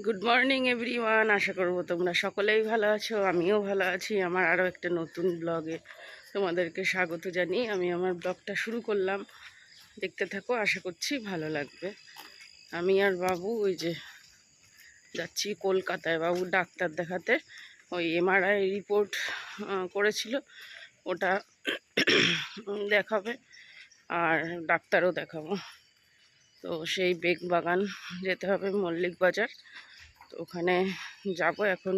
Good morning everyone. আশা করবো তোমরা সকলেই ভালো আছো, আমিও ভালো আছি। আমার আরও একটা নতুন ব্লগে তোমাদেরকে স্বাগত জানিয়ে আমি আমার ব্লগটা শুরু করলাম। দেখতে থাকো, আশা করছি ভালো লাগবে। আমি আর বাবু ওই যে যাচ্ছি কলকাতায়, বাবু ডাক্তার দেখাতে। ওই এমআরআই রিপোর্ট করেছিল, ওটা দেখাবে আর ডাক্তারও দেখাবো। তো সেই বেগ বাগান যেতে হবে, মল্লিক বাজার। তো ওখানে যাব। এখন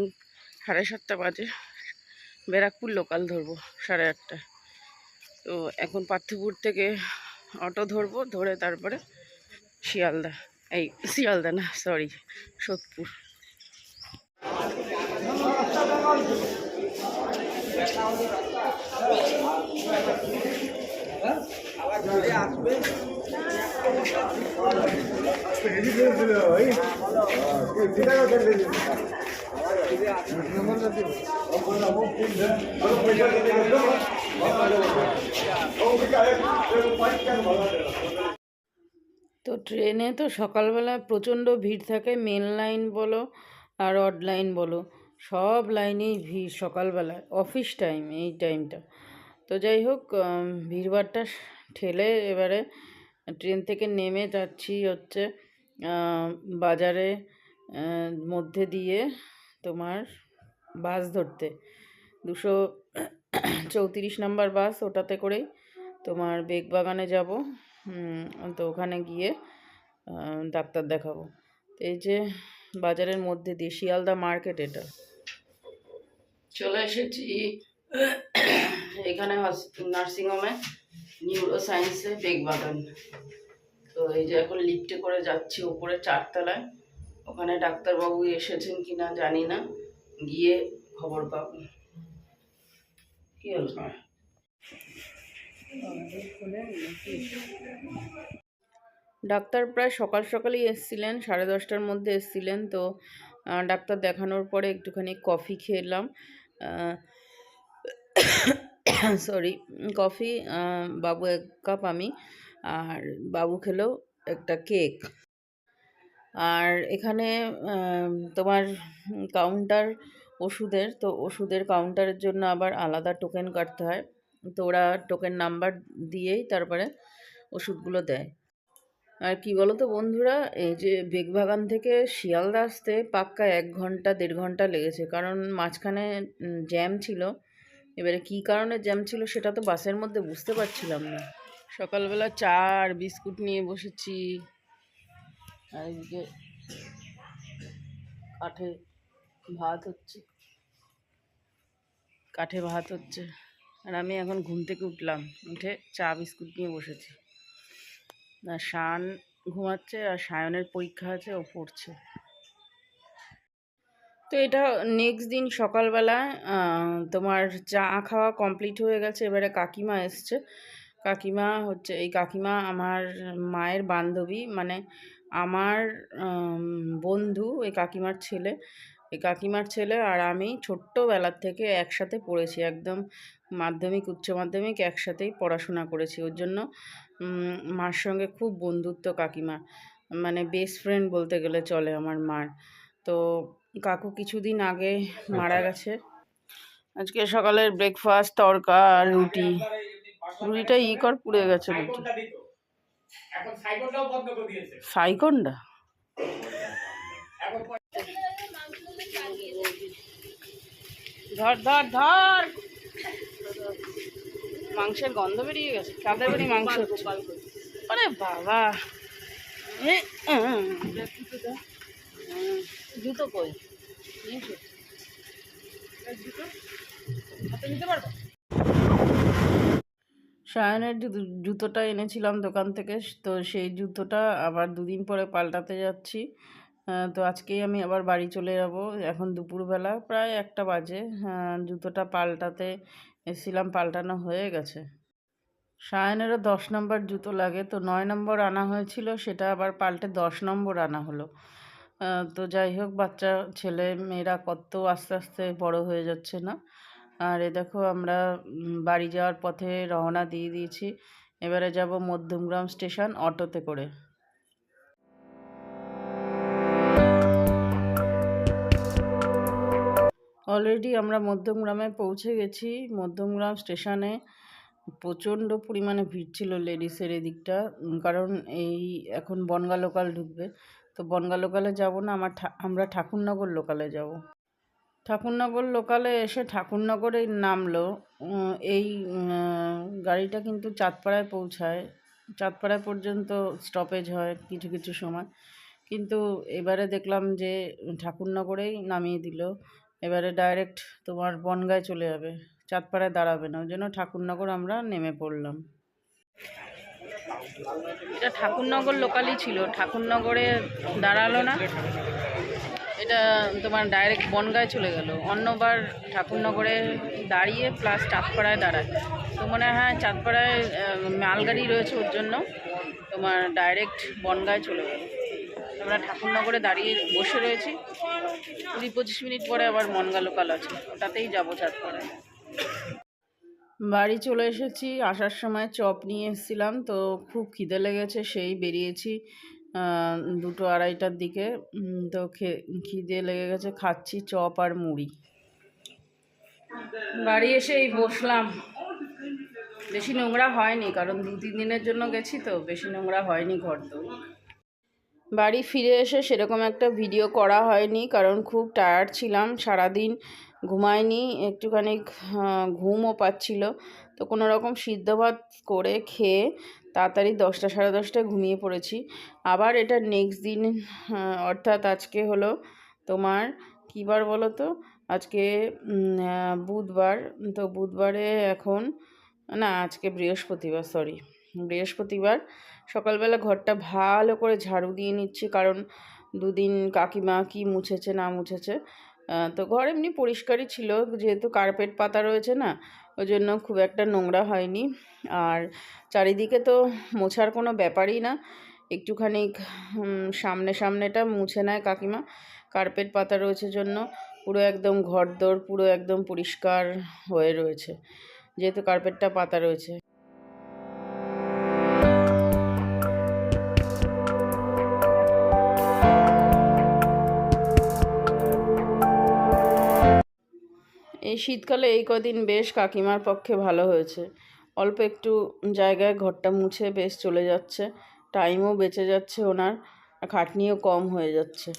7:30 বাজে, ব্যারাকপুর লোকাল ধরবো 8:30টায়। তো এখন পার্থপুর থেকে অটো ধরবো, ধরে তারপরে শিয়ালদা, এই শিয়ালদা না, সরি, সোদপুর। তো ট্রেনে তো সকালবেলা প্রচণ্ড ভিড় থাকে, মেন লাইন বলো আর অড লাইন বলো, সব লাইনেই ভিড় সকালবেলায়, অফিস টাইম এই টাইমটা। তো যাই হোক, ভিড়ভাড়টা ঠেলে এবারে ট্রেন থেকে নেমে যাচ্ছি হচ্ছে বাজারে মধ্যে দিয়ে তোমার বাস ধরতে, 234 নাম্বার বাস, ওটাতে করেই তোমার বেগবাগানে যাব। তো ওখানে গিয়ে ডাক্তার দেখাবো। তো এই যে বাজারের মধ্যে দিয়ে শিয়ালদা মার্কেট, এটা চলে এসেছি এখানে নার্সিংহোমে, নিউরো সায়েন্সে বেগবাগান। তো এই যে এখন লিফটে করে যাচ্ছি উপরে 4তলায়। ওখানে ডাক্তারবাবু এসেছেন কিনা জানি না, গিয়ে খবর পাবো। কি হল? ডাক্তার প্রায় সকাল সকালই এসেছিলেন, 10:30টার মধ্যে এসেছিলেন। তো ডাক্তার দেখানোর পরে একটুখানি কফি খেলাম, সরি, কফি। বাবু 1 কাপ, আমি আর বাবু খেলো একটা কেক। আর এখানে তোমার কাউন্টার ওষুধের, তো ওষুধের কাউন্টারের জন্য আবার আলাদা টোকেন কাটতে হয়। তো ওরা টোকেন নাম্বার দিয়েই তারপরে ওষুধগুলো দেয়। আর কি বলো তো বন্ধুরা, এই যে বেগবাগান থেকে শিয়ালদা আসতে পাক্কা 1 ঘন্টা 1.5 ঘন্টা লেগেছে, কারণ মাঝখানে জ্যাম ছিল। এবারে কী কারণে জ্যাম ছিল সেটা তো বাসের মধ্যে বুঝতে পারছিলাম না। সকালবেলা চা আর বিস্কুট নিয়ে বসেছি, আর এদিকে কাঠে ভাত হচ্ছে। আর আমি এখন ঘুম থেকে উঠলাম, উঠে চা বিস্কুট নিয়ে বসেছি। আর শান ঘুমাচ্ছে, আর সায়নের পরীক্ষা আছে, ও পড়ছে। তো এটা নেক্সট দিন সকালবেলায় তোমার চা খাওয়া কমপ্লিট হয়ে গেছে। এবারে কাকিমা এসছে। কাকিমা হচ্ছে, এই কাকিমা আমার মায়ের বান্ধবী, মানে আমার বন্ধু, এই কাকিমার ছেলে। এই কাকিমার ছেলে আর আমি ছোট্টবেলার থেকে একসাথে পড়েছি, একদম মাধ্যমিক উচ্চ মাধ্যমিক একসাথেই পড়াশোনা করেছি। ওর জন্য মার সঙ্গে খুব বন্ধুত্ব কাকিমার, মানে বেস্ট ফ্রেন্ড বলতে গেলে চলে আমার মার। তো কাকু কিছুদিন আগে মারা গেছে। আজকে সকালের ব্রেকফাস্ট তড়কা আর রুটি। রুটিটা কর, পুড়ে গেছে রুটি। সাইকোনটা ধর ধর ধর, মাংসের গন্ধ বেরিয়ে গেছে। কাদের বাড়ি মাংস হচ্ছে? আরে বাবা, জুতো কই? সায়নের জুতোটা এনেছিলাম দোকান থেকে, তো সেই জুতোটা আবার 2 দিন পরে পাল্টাতে যাচ্ছি। তো আজকেই আমি আবার বাড়ি চলে যাব। এখন দুপুরবেলা প্রায় 1টা বাজে। জুতোটা পাল্টাতে এসেছিলাম, পাল্টানো হয়ে গেছে। সায়নেরও 10 নম্বর জুতো লাগে, তো 9 নম্বর আনা হয়েছিল, সেটা আবার পাল্টে 10 নম্বর আনা হলো। তো যাই হোক, বাচ্চা ছেলে মেয়েরা কত আস্তে আস্তে বড় হয়ে যাচ্ছে না। আর এ দেখো, আমরা বাড়ি যাওয়ার পথে রওনা দিয়ে দিয়েছি। এবারে যাব মধ্যমগ্রাম স্টেশন অটোতে করে। অলরেডি আমরা মধ্যমগ্রামে পৌঁছে গেছি। মধ্যমগ্রাম স্টেশনে প্রচণ্ড পরিমাণে ভিড় ছিল লেডিসের এদিকটা, কারণ এই এখন বনগা লোকাল ঢুকবে। তো বনগা লোকালে যাব না, আমরা ঠাকুরনগর লোকালে যাব। ঠাকুরনগর লোকালে এসে ঠাকুরনগরেই নামলো। এই গাড়িটা কিন্তু চাঁদপাড়ায় পৌঁছায়, চাঁদপাড়া পর্যন্ত স্টপেজ হয় কিছু কিছু সময়, কিন্তু এবারে দেখলাম যে ঠাকুরনগরেই নামিয়ে দিল। এবারে ডাইরেক্ট তোমার বনগায় চলে যাবে, চাঁদপাড়ায় দাঁড়াবে না, ওই জন্য ঠাকুরনগর আমরা নেমে পড়লাম। এটা ঠাকুরনগর লোকালই ছিল, ঠাকুরনগরে দাঁড়ালো না, এটা তোমার ডাইরেক্ট বনগায় চলে গেল। অন্যবার ঠাকুরনগরে দাঁড়িয়ে প্লাস চাঁদপাড়ায় দাঁড়ায়, তো মনে হয় চাঁদপাড়ায় মালগাড়ি রয়েছে, ওর জন্য তোমার ডাইরেক্ট বনগায় চলে গেল। আমরা ঠাকুরনগরে দাঁড়িয়ে বসে রয়েছি, 20-25 মিনিট পরে আবার বনগা লোকাল আছে, ওটাতেই যাবো চাঁদপাড়ায়। বাড়ি চলে এসেছি, আসার সময় চপ নিয়ে এসেছিলাম, তো খুব খিদে লেগেছে, সেই বেরিয়েছি 2-2:30টার দিকে। তো খিদে লেগে গেছে, খাচ্ছি চপ আর মুড়ি। বাড়ি এসেই বসলাম, বেশি নোংরা হয়নি, কারণ 2-3 দিনের জন্য গেছি তো বেশি নোংরা হয়নি ঘরদোর। বাড়ি ফিরে এসে সেরকম একটা ভিডিও করা হয়নি, কারণ খুব টায়ার্ড ছিলাম, সারাদিন ঘুমাইনি, একটুখানি ঘুমও পাচ্ছিল। তো কোনো রকম সিদ্ধ ভাত করে খেয়ে তাড়াতাড়ি 10টা সাড়ে 10টায় ঘুমিয়ে পড়েছি। আবার এটা নেক্সট দিন, অর্থাৎ আজকে হলো তোমার কী বার বলো তো, আজকে বুধবার। তো বুধবারে এখন না, আজকে বৃহস্পতিবার, সরি বৃহস্পতিবার। সকালবেলা ঘরটা ভালো করে ঝাড়ু দিয়ে নিচ্ছি, কারণ 2 দিন কাকিমা কি মুছেছে না মুছেছে। তো ঘর এমনি পরিষ্কারই ছিল, যেহেতু কার্পেট পাতা রয়েছে না, ওই জন্য খুব একটা নোংরা হয়নি। আর চারিদিকে তো মোছার কোনো ব্যাপারই না, একটুখানি সামনেটা মুছে নেয় কাকিমা, কার্পেট পাতা রয়েছে জন্য পুরো একদম ঘরদোর পুরো একদম পরিষ্কার হয়ে রয়েছে, যেহেতু কার্পেটটা পাতা রয়েছে। এই শীতকালে এই কদিন বেশ কাকিমার পক্ষে ভালো হয়েছে, অল্প একটু জায়গায় ঘরটা মুছে বেশ চলে যাচ্ছে, টাইমও বেঁচে যাচ্ছে ওনার, খাটনিও কম হয়ে যাচ্ছে।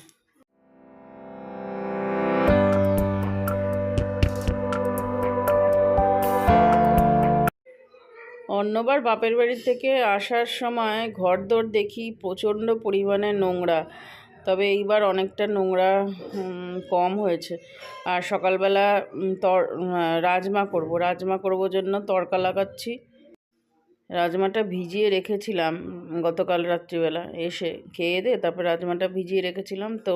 অন্যবার বাপের বাড়ি থেকে আসার সময় ঘরদোর দেখি প্রচণ্ড পরিমাণে নোংরা, তবে এইবার অনেকটা নোংরা কম হয়েছে। আর সকালবেলা রাজমা করব জন্য তড়কা লাগাচ্ছি। রাজমাটা ভিজিয়ে রেখেছিলাম গতকাল রাত্রিবেলা, এসে খেয়ে দিয়ে তারপরে রাজমাটা ভিজিয়ে রেখেছিলাম, তো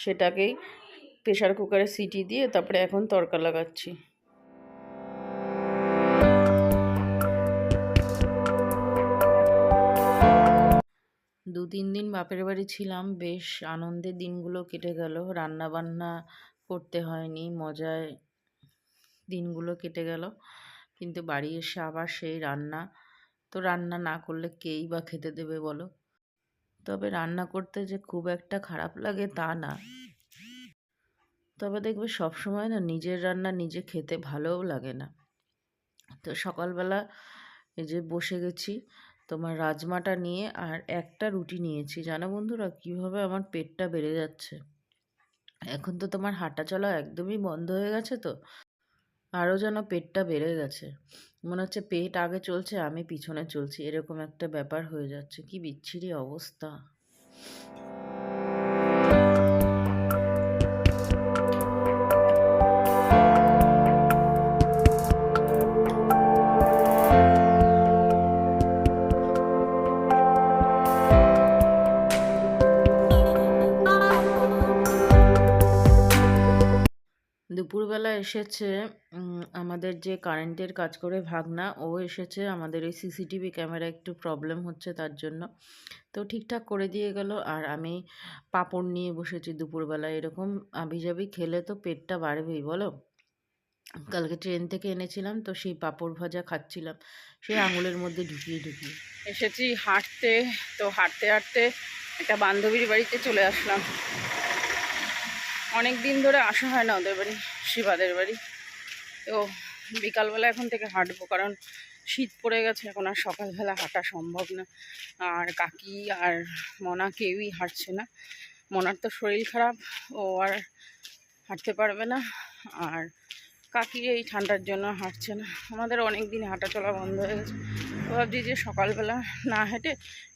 সেটাকেই প্রেশার কুকারে সিটি দিয়ে তারপরে এখন তড়কা লাগাচ্ছি। দু 3 দিন বাপের বাড়ি ছিলাম, বেশ আনন্দের দিনগুলো কেটে গেল, রান্না বান্না করতে হয়নি, মজায় দিনগুলো কেটে গেল। কিন্তু বাড়ি এসে আবার সেই রান্না, তো রান্না না করলে কেই বা খেতে দেবে বলো। তবে রান্না করতে যে খুব একটা খারাপ লাগে তা না, তবে দেখবে সবসময় না নিজের রান্না নিজে খেতে ভালোও লাগে না। তো সকালবেলা এই যে বসে গেছি তোমার রাজমাটা নিয়ে, আর একটা রুটি নিয়েছি। জানো বন্ধুরা, কীভাবে আমার পেটটা বেড়ে যাচ্ছে। এখন তো তোমার হাঁটা চলা একদমই বন্ধ হয়ে গেছে, তো আরও যেন পেটটা বেড়ে গেছে, মনে হচ্ছে পেট আগে চলছে আমি পিছনে চলছি, এরকম একটা ব্যাপার হয়ে যাচ্ছে, কি বিচ্ছিরি অবস্থা। দুপুরবেলা এসেছে আমাদের যে কারেন্টের কাজ করে ভাগনা, ও এসেছে, আমাদের এই সিসিটিভি ক্যামেরা একটু প্রবলেম হচ্ছে তার জন্য, তো ঠিকঠাক করে দিয়ে গেল। আর আমি পাঁপড় নিয়ে বসেছি দুপুরবেলা, এরকম আবিজাবি খেলে তো পেটটা বাড়বেই বলো। কালকে ট্রেন থেকে এনেছিলাম, তো সেই পাঁপড় ভাজা খাচ্ছিলাম, সেই আঙুলের মধ্যে ঢুকিয়ে এসেছি হাঁটতে। তো হাঁটতে হাঁটতে একটা বান্ধবীর বাড়িতে চলে আসলাম, অনেক দিন ধরে আসা হয় না ওদের বাড়ি, শিবাদের বাড়ি। তো বিকালবেলা এখন থেকে হাঁটবো, কারণ শীত পড়ে গেছে, এখন আর সকালবেলা হাঁটা সম্ভব না। আর কাকি আর মনা কেউই হাঁটছে না। মনার তো শরীর খারাপ, ও আর হাঁটতে পারবে না। আর কাকি এই ঠান্ডার জন্য হাঁটছে না। আমাদের অনেক দিন হাঁটা চলা বন্ধ হয়ে গেছে। তো ভাবছি যে সকালবেলা না হেঁটে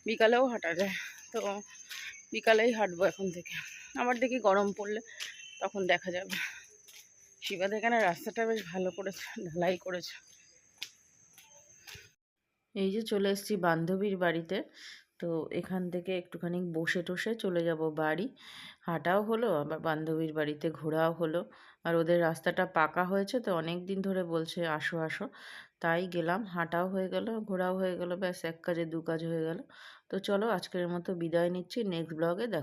বিকালেও হাঁটা যায়, তো বিকালেই হাঁটবো এখন থেকে। আবার দেখি গরম পড়লে তখন দেখা যাবে। শিবাদের এখানে রাস্তাটা বেশ ভালো করেছে, ঢালাই করেছে। এই যে চলে এসেছি বান্ধবীর বাড়িতে। তো এখান থেকে একটুখানি বসে টসে চলে যাব বাড়ি। হাঁটাও হলো, আবার বান্ধবীর বাড়িতে ঘোরাও হলো। আর ওদের রাস্তাটা পাকা হয়েছে, তো অনেক দিন ধরে বলছে আসো আসো, তাই গেলাম। হাঁটাও হয়ে গেল, ঘোরাও হয়ে গেল, ব্যাস এক কাজে দু কাজ হয়ে গেল। তো চলো আজকের মতো বিদায় নিচ্ছি, নেক্সট ব্লগে দেখা